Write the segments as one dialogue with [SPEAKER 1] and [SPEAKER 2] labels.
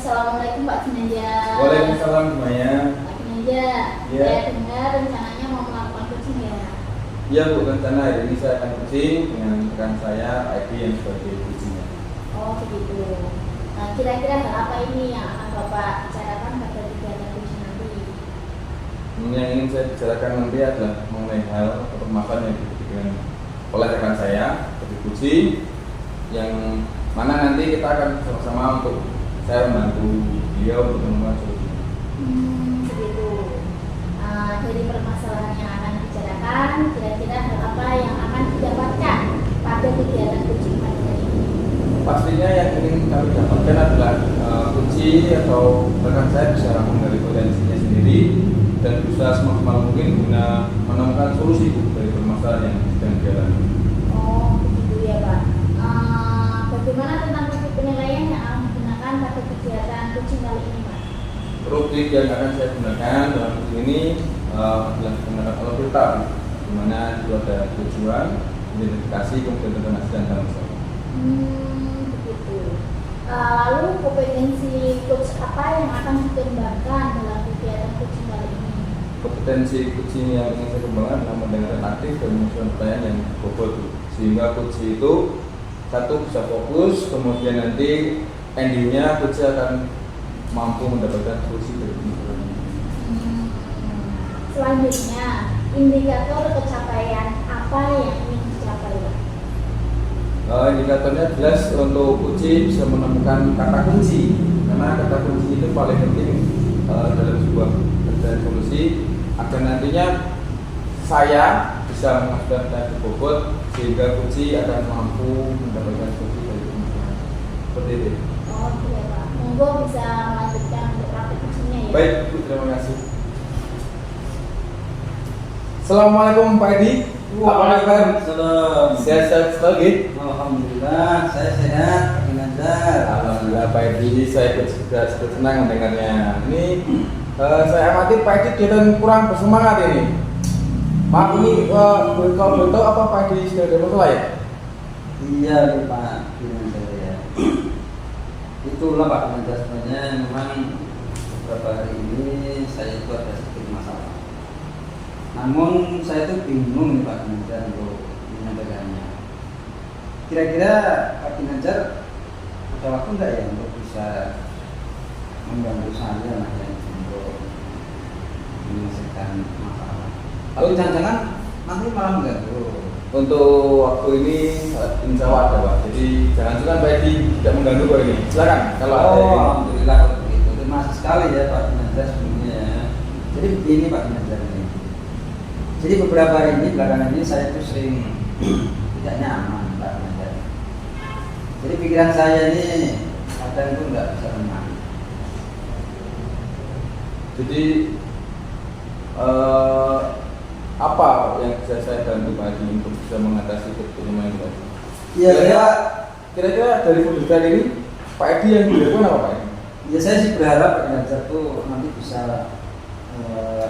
[SPEAKER 1] Assalamualaikum Pak Ginanjar.
[SPEAKER 2] Waalaikumsalam semuanya.
[SPEAKER 1] Pak Ginanjar,
[SPEAKER 2] Ya.
[SPEAKER 1] saya dengar rencananya mau melakukan coaching ya.
[SPEAKER 2] Iya Bu, rencana hari ini saya akan coaching dengan rekan saya ID yang sebagai coachingnya.
[SPEAKER 1] Oh begitu. Nah, kira-kira hal apa ini yang akan Bapak bicarakan pada kegiatan coaching nanti?
[SPEAKER 2] Yang ingin saya bicarakan nanti adalah mengenai hal atau permasalahan yang diberikan oleh rekan saya sebagai coaching, yang mana nanti kita akan bersama-sama untuk saya membantu beliau untuk menemukan solusi.
[SPEAKER 1] Begitu. Dari permasalahan yang akan dibicarakan, kira-kira hal apa yang akan didapatkan pada kegiatan coaching pada hari ini?
[SPEAKER 2] Pastinya yang ingin kami dapatkan adalah kunci atau rekan saya bisa menggali potensinya sendiri dan berusaha semaksimal mungkin guna menemukan solusi dari permasalahan yang sedang dialami.
[SPEAKER 1] Oh begitu ya Pak. Bagaimana tentang rubrik penilaian yang akan digunakan pada kegiatan coaching kali ini Pak?
[SPEAKER 2] Rubrik yang akan saya gunakan dalam rubrik ini adalah menggunakan algoritma, di mana itu ada tujuan, identifikasi, kemudian determinasi dan tanggung jawab.
[SPEAKER 1] Begitu. Lalu kompetensi coach apa yang akan dikembangkan dalam kegiatan coaching kali ini?
[SPEAKER 2] Kompetensi coaching yang ingin saya kembangkan adalah mendengarkan aktif dan mengusulkan pertanyaan yang bobot, sehingga coach itu satu bisa fokus, kemudian nanti endingnya coach akan mampu mendapatkan solusi dari permasalahan.
[SPEAKER 1] Selanjutnya, indikator pencapaian apa yang ingin dicapai Pak?
[SPEAKER 2] Indikatornya jelas untuk kunci bisa menemukan kata kunci, karena kata kunci itu paling penting dalam sebuah pencarian solusi agar nantinya saya bisa menghasilkan data bobot sehingga kunci akan mampu mendapatkan solusi dari permasalahan. Seperti itu.
[SPEAKER 1] Oh iya Pak, monggo bisa melanjutkan untuk praktik coachingnya ya.
[SPEAKER 2] Baik Bu, terima kasih. Assalamualaikum Pak Edi. Apa kabar?
[SPEAKER 3] Salam.
[SPEAKER 2] Sehat-sehat lagi?
[SPEAKER 3] Alhamdulillah, saya sehat, Pak Ginanjar.
[SPEAKER 2] Alhamdulillah Pak Edi, saya juga senang mendengarnya. Ini saya amati Pak Edi kelihatan kurang bersemangat ini. Maaf ini kalau boleh tahu apa Pak Edi sudah ada masalah ya?
[SPEAKER 3] Iya, Pak Ginanjar ya. Itulah Pak Ginanjar, sebenarnya memang beberapa hari ini saya itu ada sedikit masalah. Namun saya itu bingung nih Pak Ginanjar untuk menyampaikannya. Kira-kira Pak Ginanjar ada waktu enggak ya untuk bisa membantu saya lah ya untuk menyelesaikan masalah. Tapi jangan-jangan nanti malah mengganggu.
[SPEAKER 2] Untuk waktu ini insya Allah ada Pak. Jadi jangan Pak Edi tidak mengganggu Pak ini. Silakan kalau ada yang
[SPEAKER 3] alhamdulillah kalau begitu. Terima kasih sekali ya Pak Ginanjar sebelumnya. Jadi begini Pak Ginanjar ini. Jadi beberapa hari ini belakangan ini saya itu sering tidak nyaman Pak Ginanjar. Jadi pikiran saya ini kadang itu nggak bisa tenang.
[SPEAKER 2] Jadi apa yang bisa saya bantu Pak Edi untuk bisa mengatasi ketemuan ini Pak Edi?
[SPEAKER 3] Iya,
[SPEAKER 2] Kira-kira dari pendidikan ini Pak Edi yang dilakukan apa Pak Edi?
[SPEAKER 3] ya saya sih berharap Pak Ginanjar tuh nanti bisa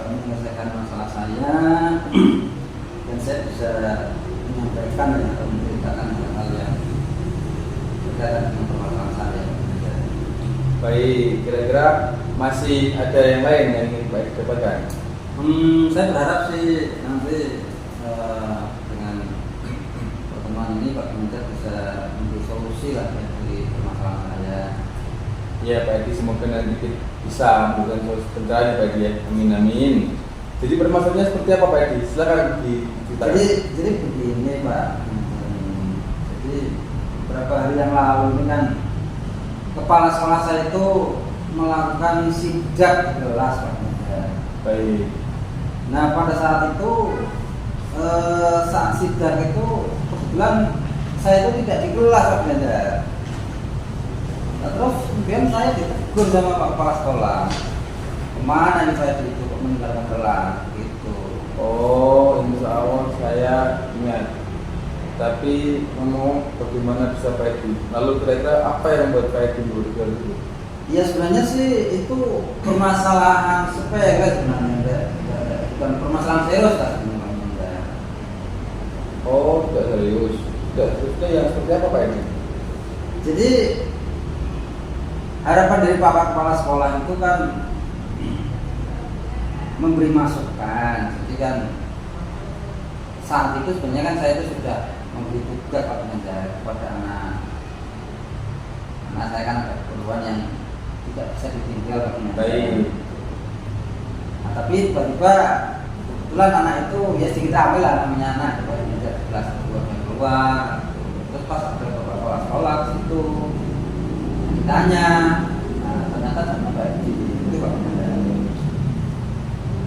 [SPEAKER 3] menyelesaikan masalah saya dan saya bisa menyampaikan atau menceritakan hal-hal yang berkaitan dengan permasalahan saya.
[SPEAKER 2] Baik, kira-kira masih ada yang lain yang ingin Pak Edi dapatkan?
[SPEAKER 3] Saya berharap sih nanti dengan pertemuan ini Pak Ginanjar bisa memberi solusi lah ya dari permasalahan saya.
[SPEAKER 2] Ya Pak Edi, semoga nanti bisa memberikan solusi pencerahan ya Pak Edi ya. Amin amin. Jadi permasalahannya seperti apa Pak Edi? Silakan diceritakan.
[SPEAKER 3] Jadi begini Pak. Jadi beberapa hari yang lalu ini kan kepala sekolah saya itu melakukan sidak di kelas Pak Ginanjar.
[SPEAKER 2] Baik.
[SPEAKER 3] Nah pada saat itu saat sidak itu kebetulan saya itu tidak di kelas Pak Ginanjar. Nah, terus kemudian saya ditegur sama Pak Kepala Sekolah. Kemana ini saya itu kok meninggalkan kelas gitu.
[SPEAKER 2] Oh, insya Allah saya ingat. Tapi ngomong bagaimana bisa Pak Edi? Lalu kira-kira apa yang membuat Pak Edi berubah itu?
[SPEAKER 3] Ya sebenarnya sih itu permasalahan sepele sebenarnya, bukan permasalahan serius lah sebenarnya.
[SPEAKER 2] Oh, tidak serius. Tidak seriusnya yang seperti apa Pak Edi?
[SPEAKER 3] Jadi harapan dari Bapak Kepala Sekolah itu kan memberi masukan. Jadi kan saat itu sebenarnya kan saya itu sudah memberi tugas kepada anak saya kan ada keperluan yang tidak bisa ditinggal Pak Ginanjar.
[SPEAKER 2] Baik.
[SPEAKER 3] Nah, tapi tiba-tiba kebetulan anak itu ya sedikit ambil lah namanya anak Pak Ginanjar kelas keluar. Terus pas ada Bapak Kepala Sekolah ke situ ditanya, nah, ternyata sama Pak Edi itu Pak Ginanjar.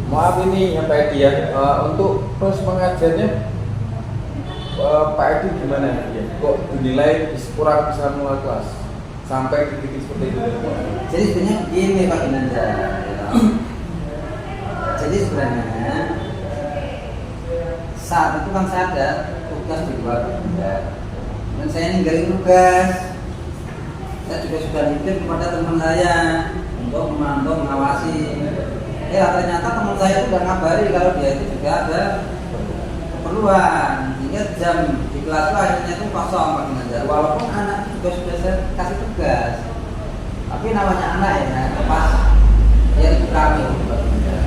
[SPEAKER 2] Maaf ini ya Pak Edi ya, untuk proses pengajarnya Pak Edi gimana ya? Kok dinilai kurang bisa mengelola kelas sampai titik seperti itu?
[SPEAKER 3] Jadi sebenarnya gini Pak Ginanjar. Jadi sebenarnya saat itu kan saya ada tugas di luar Pak Ginanjar. Dan saya ninggalin tugas. Saya juga sudah nitip kepada teman saya untuk memantau, mengawasi. Ternyata teman saya itu udah ngabari kalau dia itu juga ada keperluan. Sehingga jam di kelas itu akhirnya itu kosong Pak Ginanjar. Walaupun anak juga sudah saya kasih tugas, tapi namanya anak ya, pas dia itu kami Pak Ginanjar.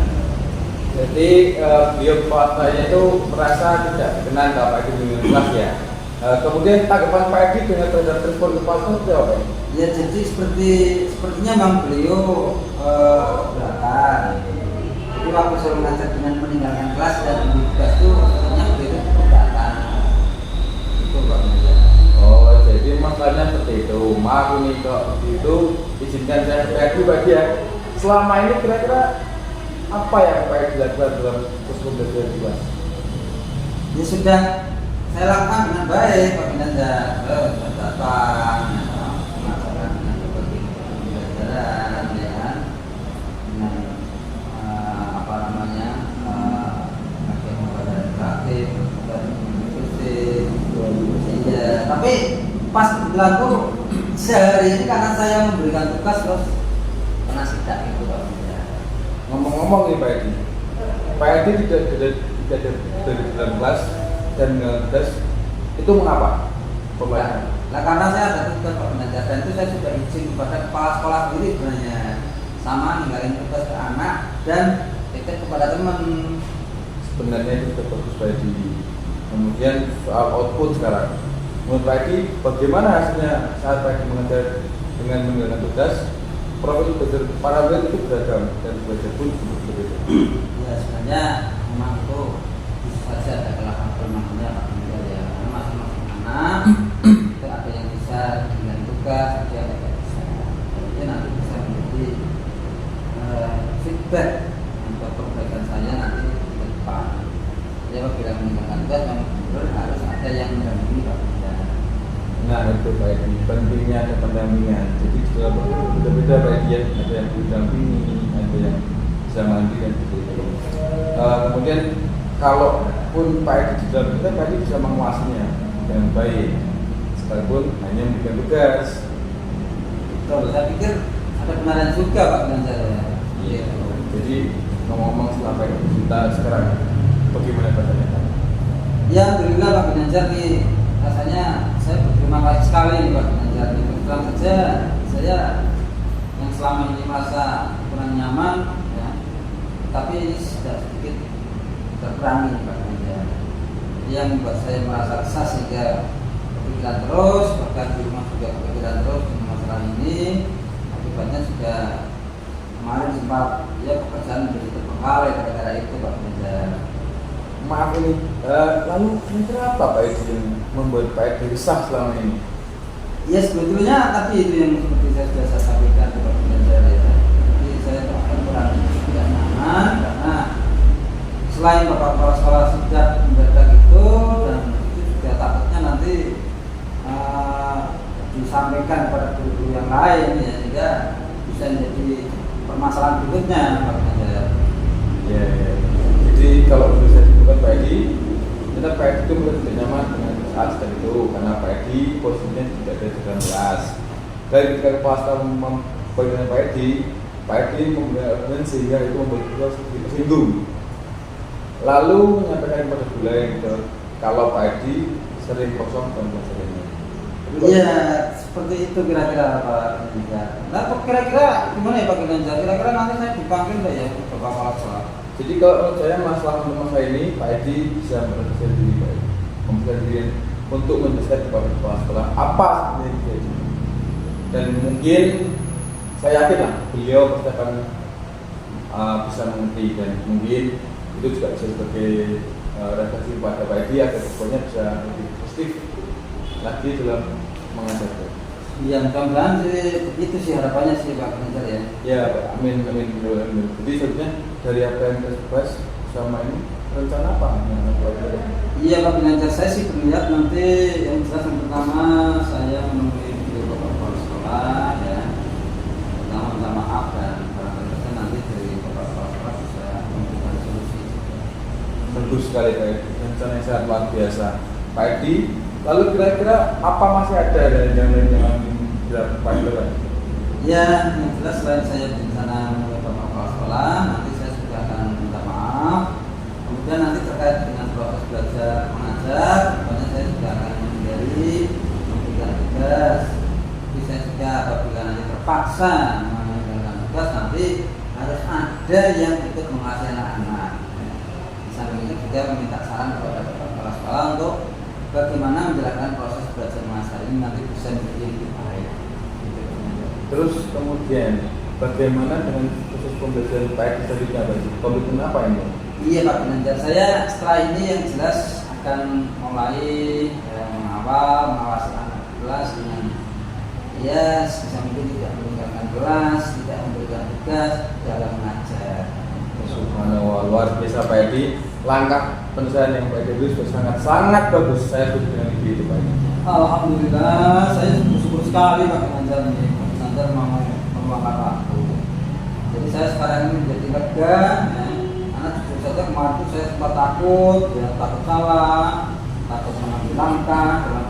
[SPEAKER 2] Jadi beliau kepala saya itu merasa tidak berkenan kalau Pak Edi dengan kelas ya. Kemudian tanggapan Pak Edi dengan terhadap respon kepala sekolah itu apa?
[SPEAKER 3] Ya jadi sepertinya memang beliau keberatan. Jadi waktu saya mengajar dengan meninggalkan kelas dan tugas itu sebenarnya beliau keberatan. Itu Pak Ginanjar.
[SPEAKER 2] Oh, jadi masalahnya seperti itu. Maaf ini kok itu izinkan saya Pak Edi Pak Edi ya. Selama ini kira-kira apa yang Pak Edi lakukan dalam proses pembelajaran di kelas?
[SPEAKER 3] Ya sudah saya lakukan dengan baik Pak Ginanjar. Datang melaksanakan dengan berbagai pembelajaran ya, dengan apa namanya pakai pembelajaran interaktif dan diskusi. Ya, tapi pas kebetulan tuh sehari ini karena saya memberikan tugas terus kena sidak itu Pak Ginanjar.
[SPEAKER 2] Ngomong-ngomong nih Pak Edi, Pak Edi tidak ada dari dalam kelas dan ngetes itu mengapa? Pembelajaran.
[SPEAKER 3] Nah karena saya ada tugas Pak Ginanjar dan itu saya sudah izin kepada kepala sekolah sendiri sebenarnya, sama ninggalin tugas ke anak dan titip kepada teman.
[SPEAKER 2] Sebenarnya itu sudah bagus Pak Edi. Kemudian soal output sekarang, menurut Pak Edi bagaimana hasilnya saat Pak Edi mengajar dengan meninggalkan tugas? Profil belajar para murid itu beragam dan belajar pun berbeda.
[SPEAKER 3] Ya sebenarnya memang itu bisa saja ada kelemahan-kelemahannya Pak Ginanjar ya. Karena masing-masing anak itu ada yang bisa dengan tugas, ada yang tidak bisa. Jadi nanti bisa menjadi feedback untuk perbaikan saya nanti ke depan. Jadi apabila meninggalkan tugas memang benar harus ada yang mendampingi Pak Ginanjar.
[SPEAKER 2] Nah itu Pak Edi, pentingnya ada pendampingan. Jadi juga berbeda Pak Edi ya, ada yang didampingi, ada yang bisa mandiri dan begitu. Kemudian kalaupun Pak Edi di dalam kita, Pak Edi bisa menguasainya dengan baik, sekalipun hanya memberikan tugas.
[SPEAKER 3] Kalau saya pikir ada benaran juga Pak Ginanjar ya.
[SPEAKER 2] Iya. Jadi ngomong-ngomong setelah Pak Edi kita sekarang, bagaimana rasanya Pak?
[SPEAKER 3] Ya alhamdulillah Pak Ginanjar nih, rasanya saya berterima kasih sekali nih Pak Ginanjar. Kebetulan saja saya yang selama ini merasa kurang nyaman ya, tapi ini sudah sedikit terkurangi Pak Ginanjar. Yang membuat saya merasa resah sehingga kepikiran terus, bahkan di rumah juga kepikiran terus dengan masalah ini. Akibatnya juga kemarin sempat ya pekerjaan menjadi terbengkalai gara-gara itu Pak Ginanjar.
[SPEAKER 2] Maaf ini, lalu kira-kira apa Pak Edi yang membuat Pak Edi resah selama ini?
[SPEAKER 3] Ya sebetulnya tadi itu yang seperti saya sudah sampaikan ke Pak Ginanjar ya. Jadi saya akan kurang tidak nyaman karena selain Bapak Kepala Sekolah sudah mendadak itu dan itu juga takutnya nanti disampaikan kepada guru yang lain ya, sehingga bisa menjadi permasalahan berikutnya Pak Ginanjar.
[SPEAKER 2] Ya. Jadi kalau bisa disebutkan Pak Edi, kita Pak Edi itu merasa tidak nyaman dengan saat seperti itu karena Pak Edi posisinya tidak ada di dalam kelas. Dan ketika kepala sekolah memberikan Pak Edi memberikan sehingga itu membuat kita sedikit tersinggung. Lalu menyampaikan kepada guru lain kalau Pak Edi sering kosong dan pelajarannya.
[SPEAKER 3] Iya, seperti itu kira-kira Pak Ginanjar. Nah, kira-kira gimana ya Pak Ginanjar? Kira-kira nanti saya dipanggil nggak ya ke Bapak Kepala Sekolah?
[SPEAKER 2] Jadi kalau menurut saya masalah untuk masalah ini Pak Edi bisa mempersiapkan diri Pak Edi, mempersiapkan diri untuk menjelaskan kepada kepala sekolah apa sebenarnya itu. Dan mungkin saya yakin lah beliau pasti akan bisa mengerti dan mungkin itu juga bisa sebagai refleksi pada Pak Edi agar pokoknya bisa lebih positif lagi dalam mengajarkan.
[SPEAKER 3] Iya, mudah-mudahan sih begitu sih harapannya sih Pak Ginanjar ya.
[SPEAKER 2] Ya, Pak. Amin, amin, amin. Jadi sebenarnya dari apa yang kita bahas sama ini rencana apa yang Pak Edi?
[SPEAKER 3] Iya Pak Ginanjar, saya sih berniat nanti yang jelas yang pertama saya menemui beliau Bapak Kepala Sekolah ya. Pertama minta maaf dan barangkali nanti dari Bapak Kepala Sekolah bisa memberikan solusi.
[SPEAKER 2] Bagus sekali Pak Edi, rencana yang sangat luar biasa Pak Edi. Lalu kira-kira apa masih ada dari yang lain yang dilakukan Pak Edi?
[SPEAKER 3] Ya, yang jelas selain saya berencana menemui Bapak Kepala Sekolah, nanti saya juga akan minta maaf. Kemudian nanti terkait dengan proses belajar mengajar, pokoknya saya juga akan menghindari memberikan tugas. Jadi saya juga apabila nanti terpaksa mengerjakan tugas, nanti harus ada yang ikut mengasih anak-anak. Di samping itu juga meminta saran kepada Bapak Kepala Sekolah untuk bagaimana menjalankan proses belajar mengajar ini nanti bisa menjadi lebih baik.
[SPEAKER 2] Terus kemudian bagaimana dengan proses pembelajaran Pak Edi selanjutnya Pak Edi? Komitmen apa ini?
[SPEAKER 3] Iya Pak Ginanjar, saya setelah ini yang jelas akan mulai mengawasi anak kelas dengan ya sebisa mungkin tidak meninggalkan kelas, tidak memberikan tugas dalam mengajar.
[SPEAKER 2] Subhanallah, luar biasa Pak Edi. Langkah penyelesaian yang Pak Edi sudah sangat bagus. Saya setuju dengan itu Pak Edi.
[SPEAKER 3] Alhamdulillah, saya bersyukur sekali Pak Ginanjar nih. Pak Ginanjar mau meluangkan waktu. Jadi saya sekarang ini menjadi lega. Karena jujur saja kemarin itu saya sempat takut, ya takut salah, takut mengambil langkah dalam